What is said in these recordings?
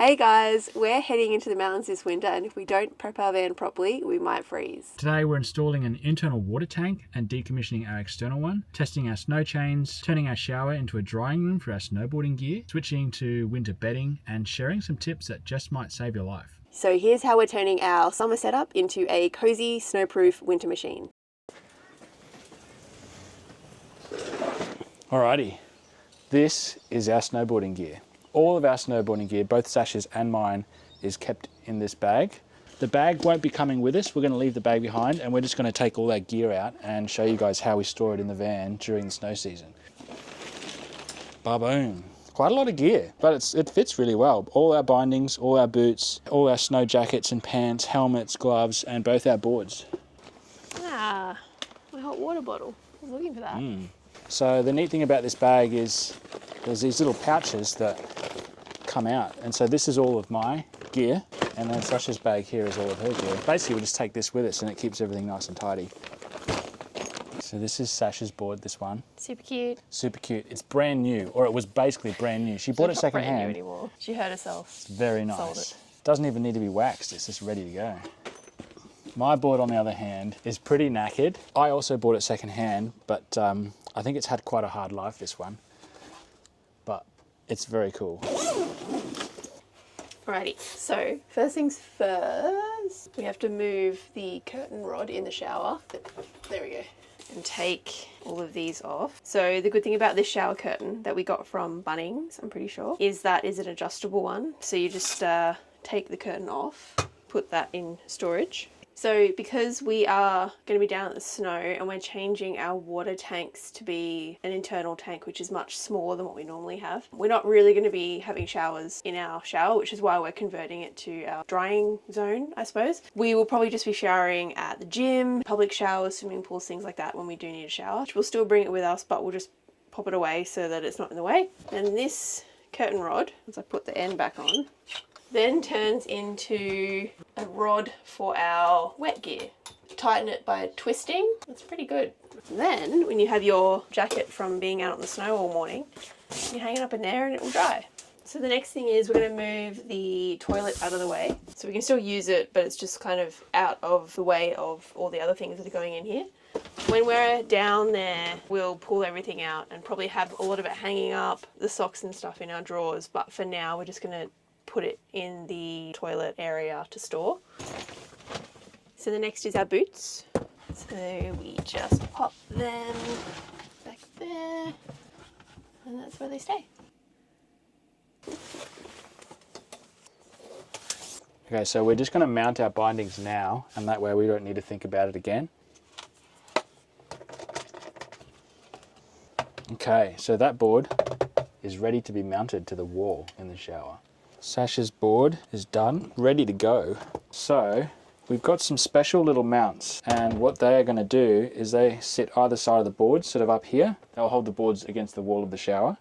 Hey guys, we're heading into the mountains this winter and if we don't prep our van properly, we might freeze. Today we're installing an internal water tank and decommissioning our external one, testing our snow chains, turning our shower into a drying room for our snowboarding gear, switching to winter bedding, and sharing some tips that just might save your life. So here's how we're turning our summer setup into a cozy, snowproof winter machine. Alrighty, this is our snowboarding gear. All of our snowboarding gear, both Sasha's and mine, is kept in this bag. The bag won't be coming with us. We're going to leave the bag behind and we're just going to take all that gear out and show you guys how we store it in the van during the snow season. Ba-boom. Quite a lot of gear, but it fits really well. All our bindings, all our boots, all our snow jackets and pants, helmets, gloves, and both our boards. Ah, my hot water bottle. I was looking for that. So the neat thing about this bag is there's these little pouches that come out. And so this is all of my gear. And then Sasha's bag here is all of her gear. Basically, we just take this with us and it keeps everything nice and tidy. So this is Sasha's board, this one. Super cute. Super cute. It's brand new, or it was basically brand new. She bought it second hand. Not brand new anymore. She hurt herself. It's very nice. Sold it. Doesn't even need to be waxed. It's just ready to go. My board, on the other hand, is pretty knackered. I also bought it second hand, but I think it's had quite a hard life, this one. But it's very cool. Alrighty, so first things first, we have to move the curtain rod in the shower. There we go. And take all of these off. So the good thing about this shower curtain that we got from Bunnings, I'm pretty sure, is that is an adjustable one. So you just take the curtain off, put that in storage. So because we are going to be down at the snow and we're changing our water tanks to be an internal tank, which is much smaller than what we normally have, we're not really going to be having showers in our shower, which is why we're converting it to our drying zone, I suppose. We will probably just be showering at the gym, public showers, swimming pools, things like that when we do need a shower. We'll still bring it with us, but we'll just pop it away so that it's not in the way. And this curtain rod, as I put the end back on, then turns into a rod for our wet gear. Tighten it by twisting. That's pretty good. And then when you have your jacket from being out on the snow all morning, you hang it up in there and it will dry. So the next thing is we're going to move the toilet out of the way. So we can still use it, but it's just kind of out of the way of all the other things that are going in here. When we're down there, we'll pull everything out and probably have a lot of it hanging up, the socks and stuff in our drawers. But for now, we're just going to put it in the toilet area to store. So the next is our boots. So we just pop them back there and that's where they stay. Okay, so we're just going to mount our bindings now, and that way we don't need to think about it again. Okay, so that board is ready to be mounted to the wall in the shower. Sasha's board is done, ready to go. So we've got some special little mounts, and what they are going to do is they sit either side of the board, sort of up here. They'll hold the boards against the wall of the shower.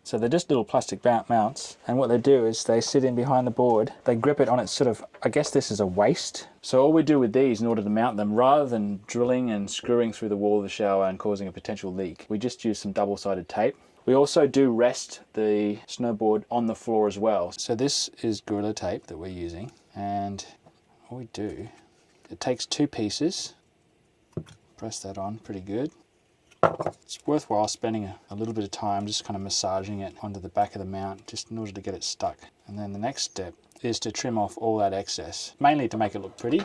So they're just little plastic mounts, and what they do is they sit in behind the board. They grip it on its sort of, I guess this is a waist. So all we do with these in order to mount them, rather than drilling and screwing through the wall of the shower and causing a potential leak, we just use some double-sided tape. We also do rest the snowboard on the floor as well. So this is Gorilla tape that we're using, and what we do, it takes two pieces, press that on pretty good. It's worthwhile spending a little bit of time just kind of massaging it onto the back of the mount just in order to get it stuck. And then the next step is to trim off all that excess, mainly to make it look pretty.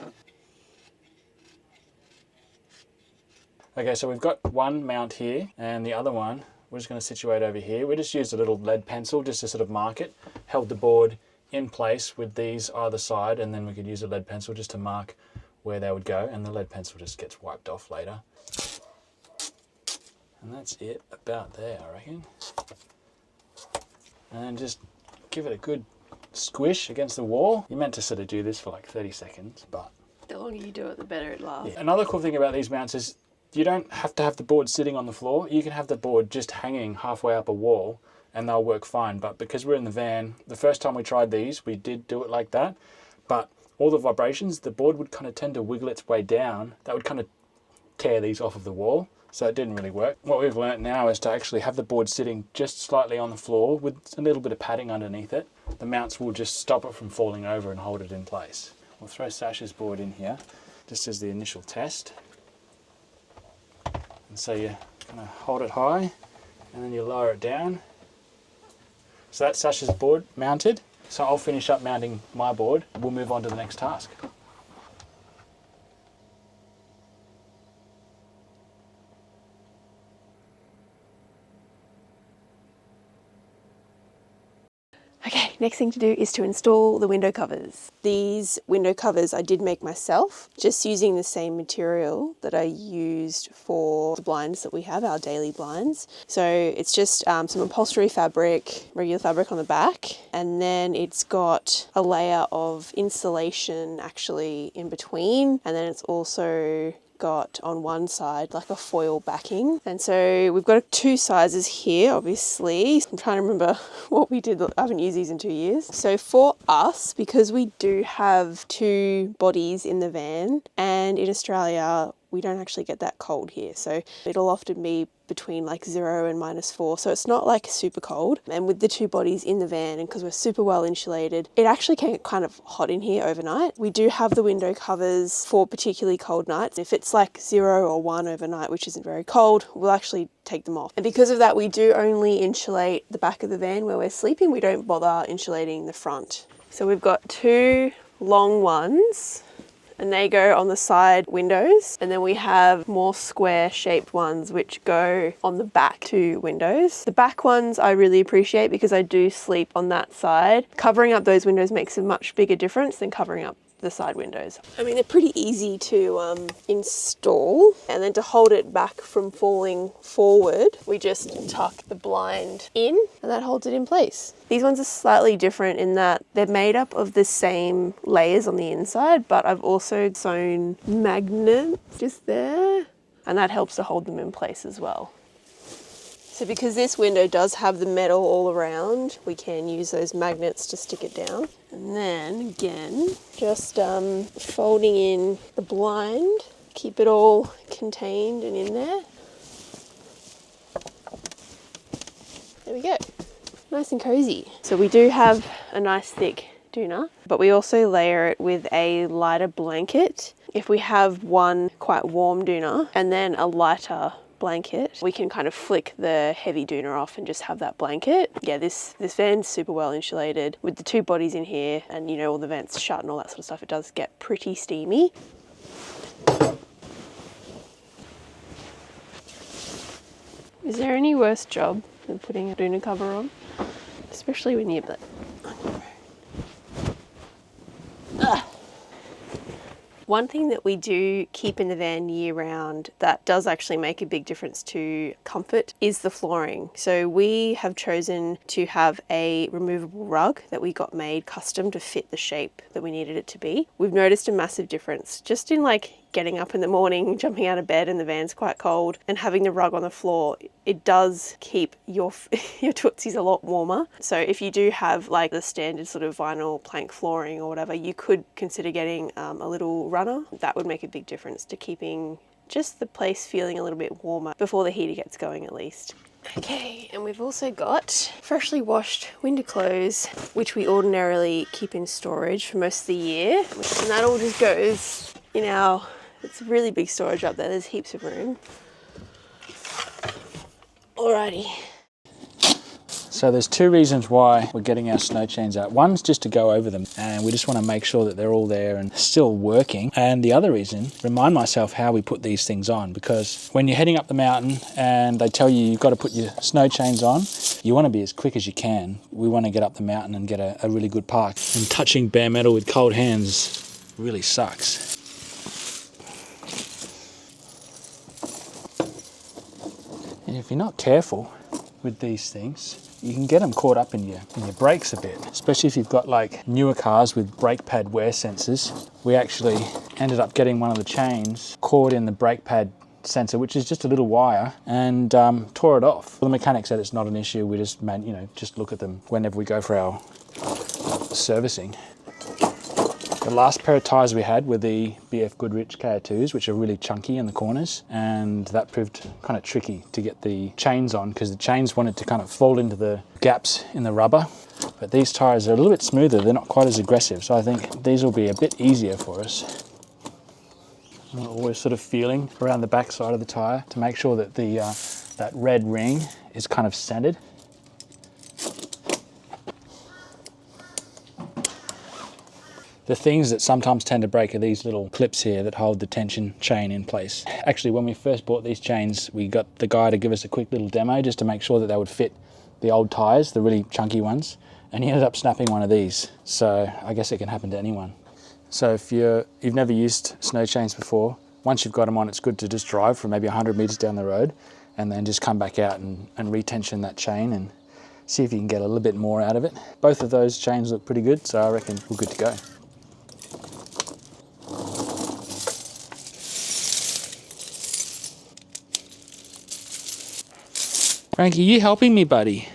Okay, so we've got one mount here and the other one we're just going to situate over here. We just used a little lead pencil just to sort of mark it, held the board in place with these either side, and then we could use a lead pencil just to mark where they would go, and the lead pencil just gets wiped off later. And that's it about there, I reckon. And then just give it a good squish against the wall. You're meant to sort of do this for like 30 seconds, but The longer you do it, the better it lasts. yeah. Another cool thing about these mounts is you don't have to have the board sitting on the floor. You can have the board just hanging halfway up a wall and they'll work fine. But because we're in the van, the first time we tried these, we did do it like that. But all the vibrations, the board would kind of tend to wiggle its way down. That would kind of tear these off of the wall. So it didn't really work. What we've learnt now is to actually have the board sitting just slightly on the floor with a little bit of padding underneath it. the mounts will just stop it from falling over and hold it in place. We'll throw Sasha's board in here just as the initial test. And so you kind of hold it high and then you lower it down. So that's Sasha's board mounted. So I'll finish up mounting my board. We'll move on to the next task. Okay, next thing to do is to install the window covers. These window covers I did make myself, just using the same material that I used for the blinds that we have, our daily blinds. So it's just some upholstery fabric, regular fabric on the back, and then it's got a layer of insulation actually in between, and then it's also got on one side like a foil backing. And so we've got two sizes here, obviously. I'm trying to remember what we did. I haven't used these in 2 years. So for us, because we do have two bodies in the van, and in Australia we don't actually get that cold here, so it'll often be between like 0 and -4, so it's not like super cold. And with the two bodies in the van, and because we're super well insulated, it actually can get kind of hot in here overnight. We do have the window covers for particularly cold nights. If it's like 0 or 1 overnight, which isn't very cold, we'll actually take them off. And because of that, we do only insulate the back of the van where we're sleeping. We don't bother insulating the front. So we've got two long ones, and they go on the side windows, and then we have more square shaped ones which go on the back two windows. The back ones I really appreciate because I do sleep on that side. Covering up those windows makes a much bigger difference than covering up the side windows. I mean, they're pretty easy to install, and then to hold it back from falling forward, we just tuck the blind in and that holds it in place. These ones are slightly different in that they're made up of the same layers on the inside, but I've also sewn magnets just there, and that helps to hold them in place as well. So because this window does have the metal all around, we can use those magnets to stick it down. And then again, just folding in the blind, keep it all contained and in there. There we go. Nice and cozy. So we do have a nice thick doona, but we also layer it with a lighter blanket. If we have one quite warm doona and then a lighter blanket, we can kind of flick the heavy doona off and just have that blanket. Yeah, this van's super well insulated with the two bodies in here, and you know, all the vents shut and all that sort of stuff. It does get pretty steamy. Is there any worse job than putting a doona cover on? Especially when you're like, one thing that we do keep in the van year round that does actually make a big difference to comfort is the flooring. So we have chosen to have a removable rug that we got made custom to fit the shape that we needed it to be. We've noticed a massive difference just in like getting up in the morning, jumping out of bed and the van's quite cold, and having the rug on the floor. It does keep your tootsies a lot warmer. So if you do have like the standard sort of vinyl plank flooring or whatever, you could consider getting a little runner. That would make a big difference to keeping just the place feeling a little bit warmer before the heater gets going at least. Okay, and we've also got freshly washed winter clothes, which we ordinarily keep in storage for most of the year. And that all just goes in our, it's a really big storage up there, there's heaps of room. Alrighty. So there's two reasons why we're getting our snow chains out. One's just to go over them, and we just want to make sure that they're all there and still working. And the other reason, remind myself how we put these things on, because when you're heading up the mountain and they tell you you've got to put your snow chains on, you want to be as quick as you can. We want to get up the mountain and get a really good park. And touching bare metal with cold hands really sucks. And if you're not careful with these things, you can get them caught up in your brakes a bit, especially if you've got like newer cars with brake pad wear sensors. We actually ended up getting one of the chains caught in the brake pad sensor, which is just a little wire, and tore it off. The mechanic said it's not an issue. We just just look at them whenever we go for our servicing. The last pair of tyres we had were the BF Goodrich KR2s, which are really chunky in the corners, and that proved kind of tricky to get the chains on because the chains wanted to kind of fall into the gaps in the rubber. But these tyres are a little bit smoother, they're not quite as aggressive, so I think these will be a bit easier for us. I'm always sort of feeling around the back side of the tyre to make sure that that red ring is kind of centered. The things that sometimes tend to break are these little clips here that hold the tension chain in place. Actually, when we first bought these chains, we got the guy to give us a quick little demo just to make sure that they would fit the old tyres, the really chunky ones, and he ended up snapping one of these. So I guess it can happen to anyone. So if you've never used snow chains before, once you've got them on, it's good to just drive for maybe 100 meters down the road and then just come back out and retension that chain and see if you can get a little bit more out of it. Both of those chains look pretty good, so I reckon we're good to go. Frankie, you helping me, buddy?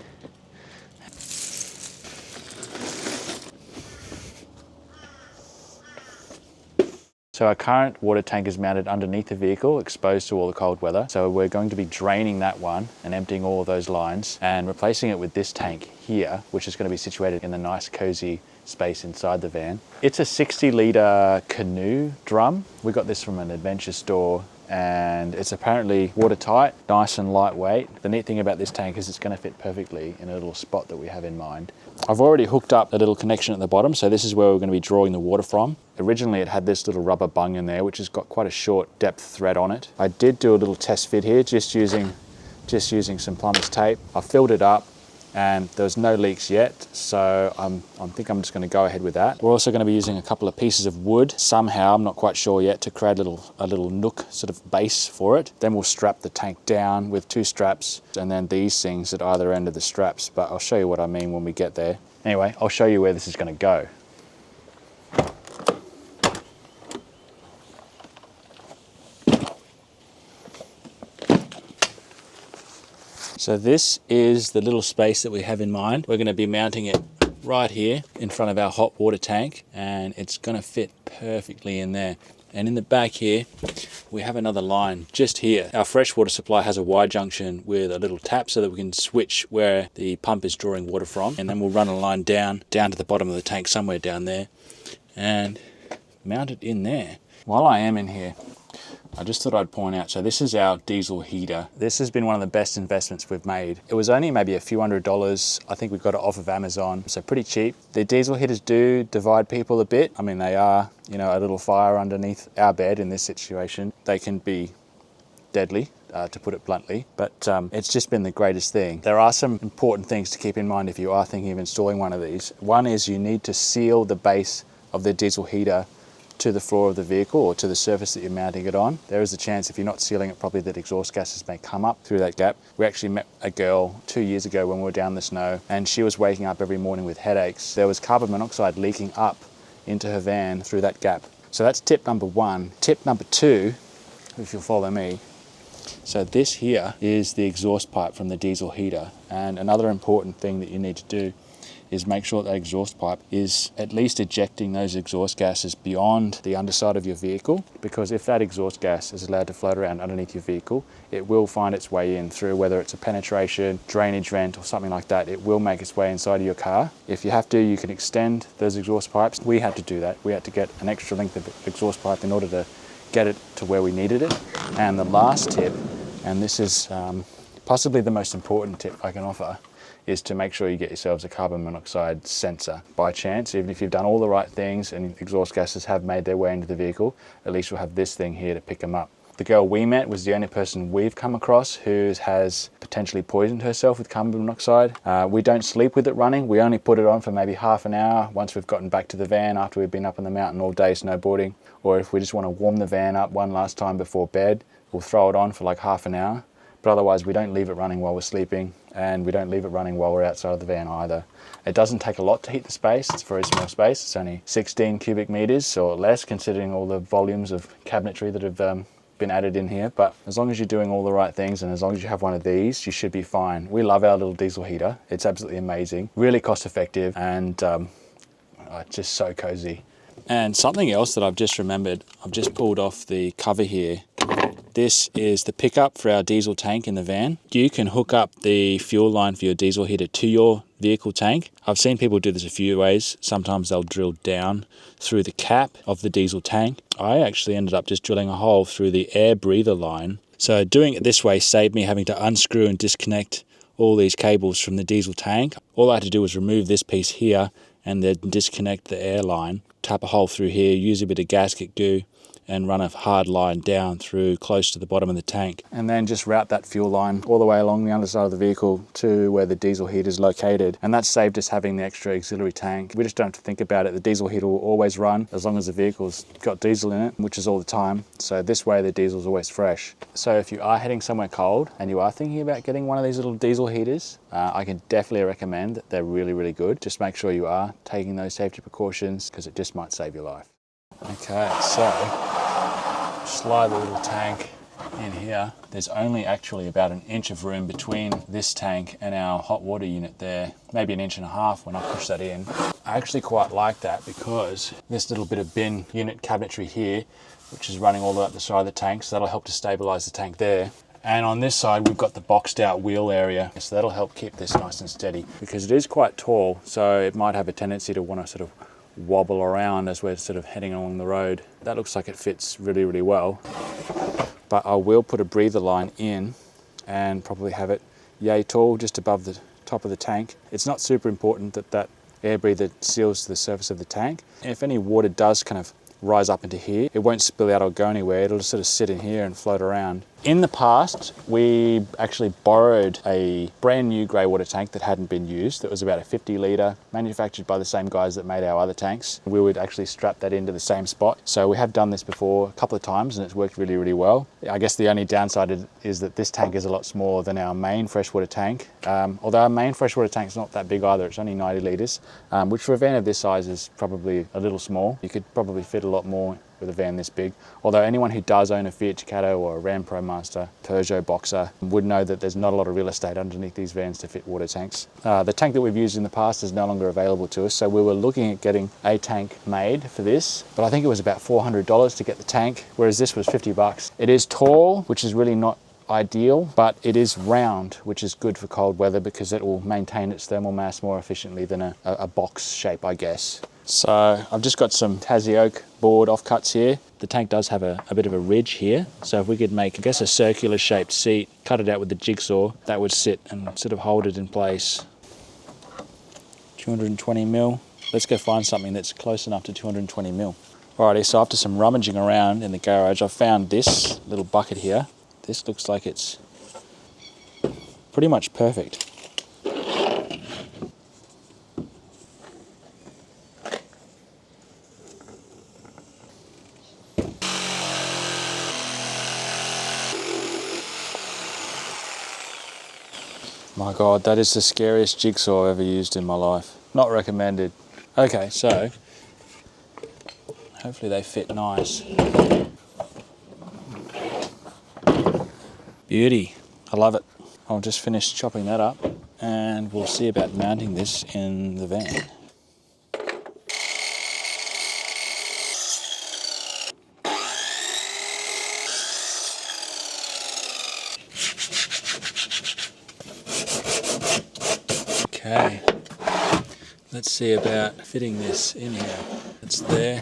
So our current water tank is mounted underneath the vehicle, exposed to all the cold weather. So we're going to be draining that one and emptying all of those lines and replacing it with this tank here, which is going to be situated in the nice cozy space inside the van. It's a 60-litre canoe drum. We got this from an adventure store and it's apparently watertight, nice and lightweight. The neat thing about this tank is it's going to fit perfectly in a little spot that we have in mind. I've already hooked up a little connection at the bottom, so this is where we're going to be drawing the water from. Originally it had this little rubber bung in there, which has got quite a short depth thread on it. I did do a little test fit here, just using some plumber's tape. I filled it up and there was no leaks yet, so I think I'm just going to go ahead with that. We're also going to be using a couple of pieces of wood somehow, I'm not quite sure yet, to create a little nook sort of base for it. Then we'll strap the tank down with 2 straps and then these things at either end of the straps, but I'll show you what I mean when we get there. Anyway, I'll show you where this is going to go. So this is the little space that we have in mind. We're going to be mounting it right here in front of our hot water tank, and it's going to fit perfectly in there. And in the back here, we have another line just here. Our freshwater supply has a Y junction with a little tap so that we can switch where the pump is drawing water from. And then we'll run a line down to the bottom of the tank, somewhere down there, and mount it in there. While I am in here, I just thought I'd point out, so this is our diesel heater. This has been one of the best investments we've made. It was only maybe a few $100s. I think we got it off of Amazon, so pretty cheap. The diesel heaters do divide people a bit. I mean, they are, you know, a little fire underneath our bed in this situation. They can be deadly, to put it bluntly, but it's just been the greatest thing. There are some important things to keep in mind if you are thinking of installing one of these. One is you need to seal the base of the diesel heater to the floor of the vehicle or to the surface that you're mounting it on. There is a chance, if you're not sealing it properly, that exhaust gases may come up through that gap. We actually met a girl 2 years ago when we were down the snow, and she was waking up every morning with headaches. There was carbon monoxide leaking up into her van through that gap. So that's tip number 1. Tip number 2, if you'll follow me, so this here is the exhaust pipe from the diesel heater, and another important thing that you need to do is make sure that exhaust pipe is at least ejecting those exhaust gases beyond the underside of your vehicle, because if that exhaust gas is allowed to float around underneath your vehicle, it will find its way in through, whether it's a penetration, drainage vent or something like that, it will make its way inside of your car. If you have to, you can extend those exhaust pipes. We had to do that. We had to get an extra length of exhaust pipe in order to get it to where we needed it. And the last tip, and this is possibly the most important tip I can offer, is to make sure you get yourselves a carbon monoxide sensor. By chance, even if you've done all the right things and exhaust gases have made their way into the vehicle, at least you'll have this thing here to pick them up. The girl we met was the only person we've come across who has potentially poisoned herself with carbon monoxide. We don't sleep with it running. We only put it on for maybe half an hour once we've gotten back to the van after we've been up on the mountain all day snowboarding, or if we just want to warm the van up one last time before bed, we'll throw it on for like half an hour. But otherwise we don't leave it running while we're sleeping, and we don't leave it running while we're outside of the van either. It doesn't take a lot to heat the space. It's a very small space. It's only 16 cubic meters or less, considering all the volumes of cabinetry that have been added in here. But as long as you're doing all the right things and as long as you have one of these, you should be fine. We love our little diesel heater. It's absolutely amazing, really cost effective, and just so cozy. And something else that I've just remembered, I've just pulled off the cover here This is the pickup for our diesel tank in the van. You can hook up the fuel line for your diesel heater to your vehicle tank. I've seen people do this a few ways. Sometimes they'll drill down through the cap of the diesel tank. I actually ended up just drilling a hole through the air breather line. So doing it this way saved me having to unscrew and disconnect all these cables from the diesel tank. All I had to do was remove this piece here and then disconnect the air line, tap a hole through here, use a bit of gasket glue, and run a hard line down through close to the bottom of the tank, and then just route that fuel line all the way along the underside of the vehicle to where the diesel heater is located. And that saved us having the extra auxiliary tank. We just don't have to think about it. The diesel heater will always run as long as the vehicle's got diesel in it, which is all the time. So this way the diesel's always fresh. So if you are heading somewhere cold and you are thinking about getting one of these little diesel heaters, I can definitely recommend that. They're really, really good. Just make sure you are taking those safety precautions, because it just might save your life. Okay, so slide the little tank in here. There's only actually about 1 inch of room between this tank and our hot water unit there, maybe 1.5 inches when I push that in. I actually quite like that, because this little bit of bin unit cabinetry here, which is running all the way up the side of the tank, so that'll help to stabilize the tank there. And on this side we've got the boxed out wheel area, so that'll help keep this nice and steady, because it is quite tall, so it might have a tendency to want to sort of wobble around as we're sort of heading along the road. That looks like it fits really, really well. But I will put a breather line in and probably have it yay tall, just above the top of the tank. It's not super important that that air breather seals to the surface of the tank. If any water does kind of rise up into here, it won't spill out or go anywhere. It'll just sort of sit in here and float around. In the past, we actually borrowed a brand new grey water tank that hadn't been used. That was about a 50 litre, manufactured by the same guys that made our other tanks. We would actually strap that into the same spot. So we have done this before a couple of times and it's worked really, really well. I guess the only downside is that this tank is a lot smaller than our main freshwater tank. Although our main freshwater tank is not that big either, it's only 90 litres, which for a van of this size is probably a little small. You could probably fit a lot more with a van this big. Although anyone who does own a Fiat Ducato or a Ram ProMaster, Peugeot Boxer would know that there's not a lot of real estate underneath these vans to fit water tanks. The tank that we've used in the past is no longer available to us, so we were looking at getting a tank made for this, but I think it was about $400 to get the tank, whereas this was 50 bucks. It is tall, which is really not ideal, but it is round, which is good for cold weather because it will maintain its thermal mass more efficiently than a box shape, I guess. So I've just got some Tassie oak board offcuts here. The tank does have a bit of a ridge here, so if we could make, I guess, a circular shaped seat, cut it out with the jigsaw, that would sit and sort of hold it in place. 220 mil. Let's go find something that's close enough to 220 mil. Alrighty, so after some rummaging around in the garage, I found this little bucket here. This looks like it's pretty much perfect. My God, that is the scariest jigsaw I've ever used in my life. Not recommended. Okay, so hopefully they fit nice. Beauty, I love it. I'll just finish chopping that up and we'll see about mounting this in the van. Okay, let's see about fitting this in here. It's there.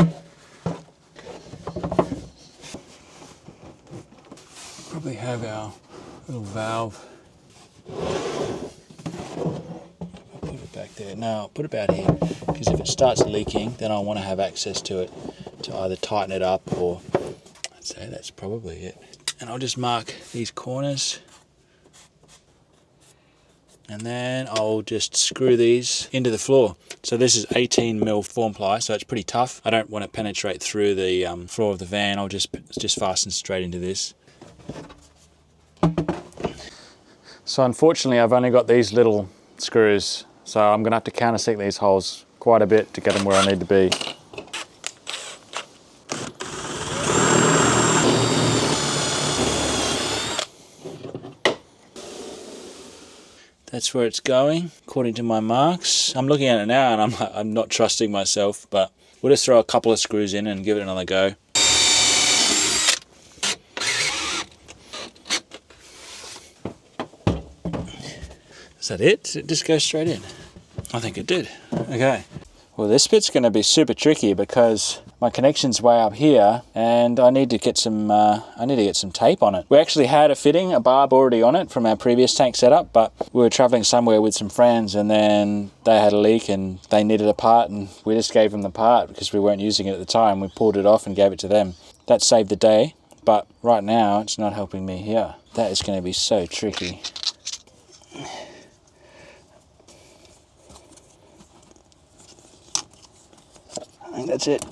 Probably have our little valve. I'll put it back there. No, I'll put it about here, because if it starts leaking, then I want to have access to it to either tighten it up or, I'd say that's probably it. And I'll just mark these corners. And then I'll just screw these into the floor. So this is 18 mil form ply, so it's pretty tough. I don't want to penetrate through the floor of the van. I'll just fasten straight into this. So unfortunately, I've only got these little screws, so I'm going to have to countersink these holes quite a bit to get them where I need to be. That's where it's going, according to my marks. I'm looking at it now and I'm not trusting myself, but we'll just throw a couple of screws in and give it another go. that it? Did it just go straight in? I think it did. Okay. Well, this bit's going to be super tricky because my connection's way up here, and I need to get some tape on it. We actually had a barb already on it from our previous tank setup, but we were traveling somewhere with some friends, and then they had a leak and they needed a part, and we just gave them the part because we weren't using it at the time. We pulled it off and gave it to them. That saved the day, but right now it's not helping me here. That is going to be so tricky. I think that's it.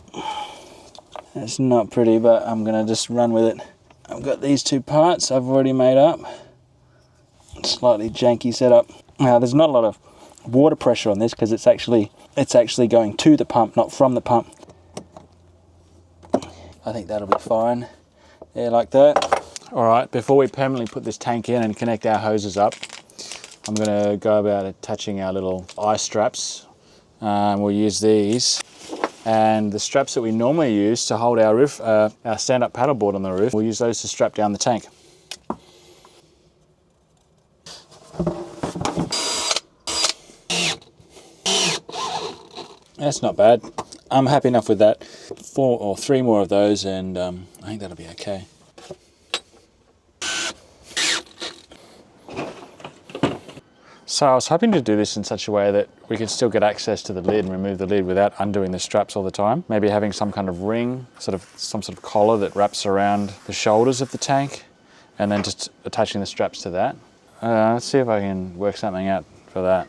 It's not pretty, but I'm gonna just run with it. I've got these two parts I've already made up. Slightly janky setup. Now there's not a lot of water pressure on this because it's actually going to the pump, not from the pump. I think that'll be fine. Yeah, like that. All right, before we permanently put this tank in and connect our hoses up, I'm gonna go about attaching our little eye straps. We'll use these. And the straps that we normally use to hold our roof, our stand-up paddleboard on the roof, we'll use those to strap down the tank. That's not bad. I'm happy enough with that. 4 or 3 more of those, and I think that'll be okay. So I was hoping to do this in such a way that we could still get access to the lid and remove the lid without undoing the straps all the time. Maybe having some kind of ring, some sort of collar that wraps around the shoulders of the tank, and then just attaching the straps to that. Let's see if I can work something out for that.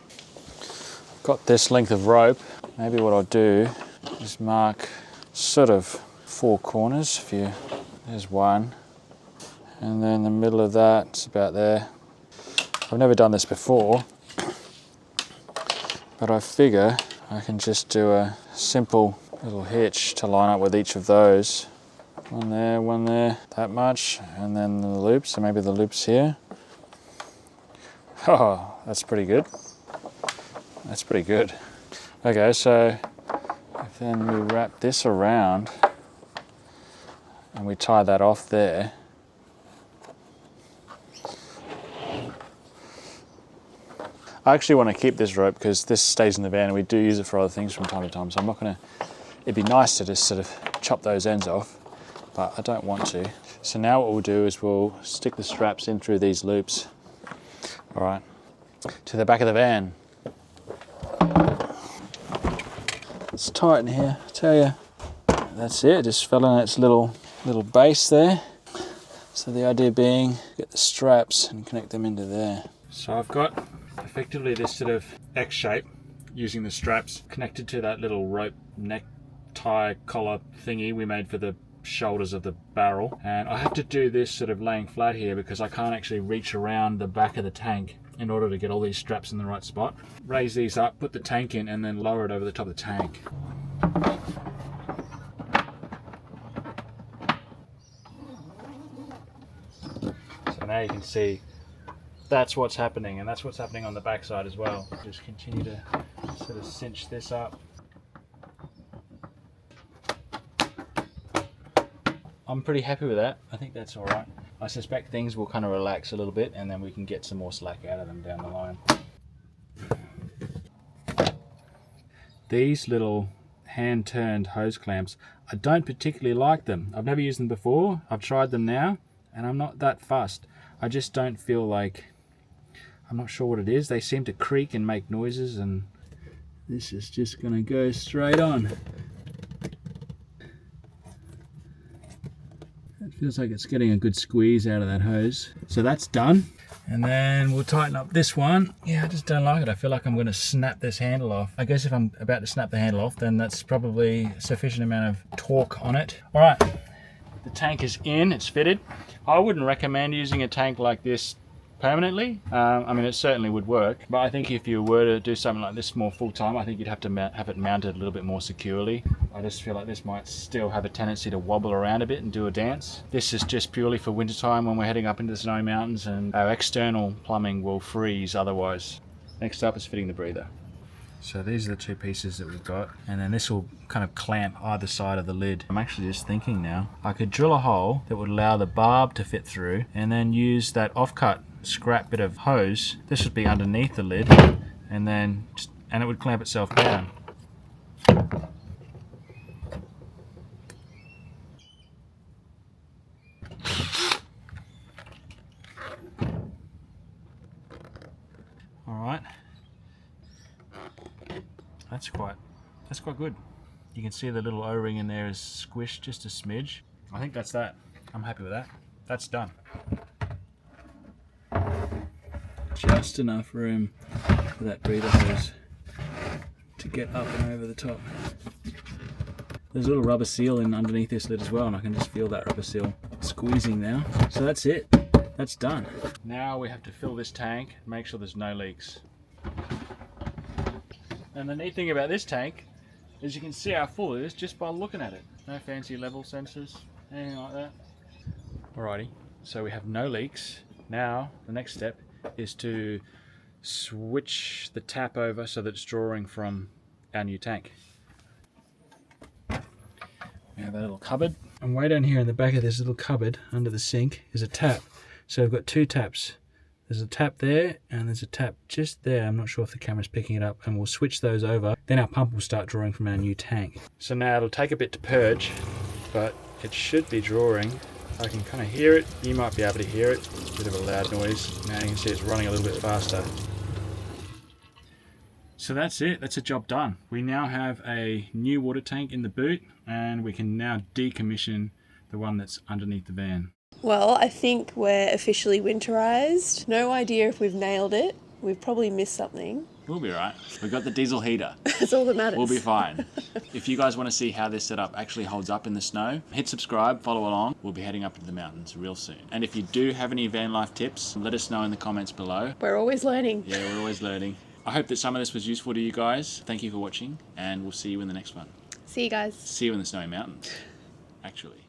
I've got this length of rope. Maybe what I'll do is mark sort of 4 corners. There's one, and then the middle of that, it's about there. I've never done this before, but I figure I can just do a simple little hitch to line up with each of those. One there, that much, and then the loops, so maybe the loops here. Oh, that's pretty good. That's pretty good. Okay, so if then we wrap this around and we tie that off there, I actually want to keep this rope because this stays in the van and we do use it for other things from time to time, so I'm not going to, it'd be nice to just sort of chop those ends off, but I don't want to. So now what we'll do is we'll stick the straps in through these loops, all right, to the back of the van. It's tight in here, I tell you. That's it, just fell in its little base there. So the idea being, get the straps and connect them into there. So I've got effectively this sort of X shape using the straps connected to that little rope neck tie collar thingy we made for the shoulders of the barrel, and I have to do this sort of laying flat here because I can't actually reach around the back of the tank in order to get all these straps in the right spot. Raise these up, put the tank in, and then lower it over the top of the tank. So now you can see that's what's happening, and that's what's happening on the back side as well. Just continue to sort of cinch this up. I'm pretty happy with that. I think that's all right. I suspect things will kind of relax a little bit and then we can get some more slack out of them down the line. These little hand-turned hose clamps, I don't particularly like them. I've never used them before. I've tried them now and I'm not that fussed. I just don't feel like, I'm not sure what it is. They seem to creak and make noises, and this is just gonna go straight on. It feels like it's getting a good squeeze out of that hose. So that's done. And then we'll tighten up this one. Yeah, I just don't like it. I feel like I'm gonna snap this handle off. I guess if I'm about to snap the handle off, then that's probably a sufficient amount of torque on it. All right, the tank is in, it's fitted. I wouldn't recommend using a tank like this permanently. I mean, it certainly would work, but I think if you were to do something like this more full-time, I think you'd have to have it mounted a little bit more securely. I just feel like this might still have a tendency to wobble around a bit and do a dance. This is just purely for wintertime when we're heading up into the snowy mountains, and our external plumbing will freeze otherwise. Next up is fitting the breather. So these are the two pieces that we've got, and then this will kind of clamp either side of the lid. I'm actually just thinking now, I could drill a hole that would allow the barb to fit through and then use that offcut scrap bit of hose. This would be underneath the lid, and then it would clamp itself down. All right, that's quite good. You can see the little O-ring in there is squished just a smidge. I think that's that. I'm happy with that. That's done. Just enough room for that breather hose to get up and over the top. There's a little rubber seal in underneath this lid as well, and I can just feel that rubber seal squeezing now. So that's it. That's done. Now we have to fill this tank, make sure there's no leaks. And the neat thing about this tank is you can see how full it is just by looking at it. No fancy level sensors, anything like that. Alrighty, so we have no leaks. Now the next step is to switch the tap over so that it's drawing from our new tank. We have a little cupboard, and way down here in the back of this little cupboard under the sink is a tap. So we've got two taps. There's a tap there and there's a tap just there. I'm not sure if the camera's picking it up, and we'll switch those over. Then our pump will start drawing from our new tank. So now it'll take a bit to purge, but it should be drawing. I can kind of hear it. You might be able to hear it. Bit of a loud noise. Now you can see it's running a little bit faster. So that's it. That's a job done. We now have a new water tank in the boot, and we can now decommission the one that's underneath the van. Well, I think we're officially winterized. No idea if we've nailed it. We've probably missed something. We'll be right. We've got the diesel heater. That's all that matters. We'll be fine. If you guys want to see how this setup actually holds up in the snow, hit subscribe, follow along. We'll be heading up into the mountains real soon. And if you do have any van life tips, let us know in the comments below. We're always learning. Yeah, we're always learning. I hope that some of this was useful to you guys. Thank you for watching, and we'll see you in the next one. See you guys. See you in the snowy mountains, actually.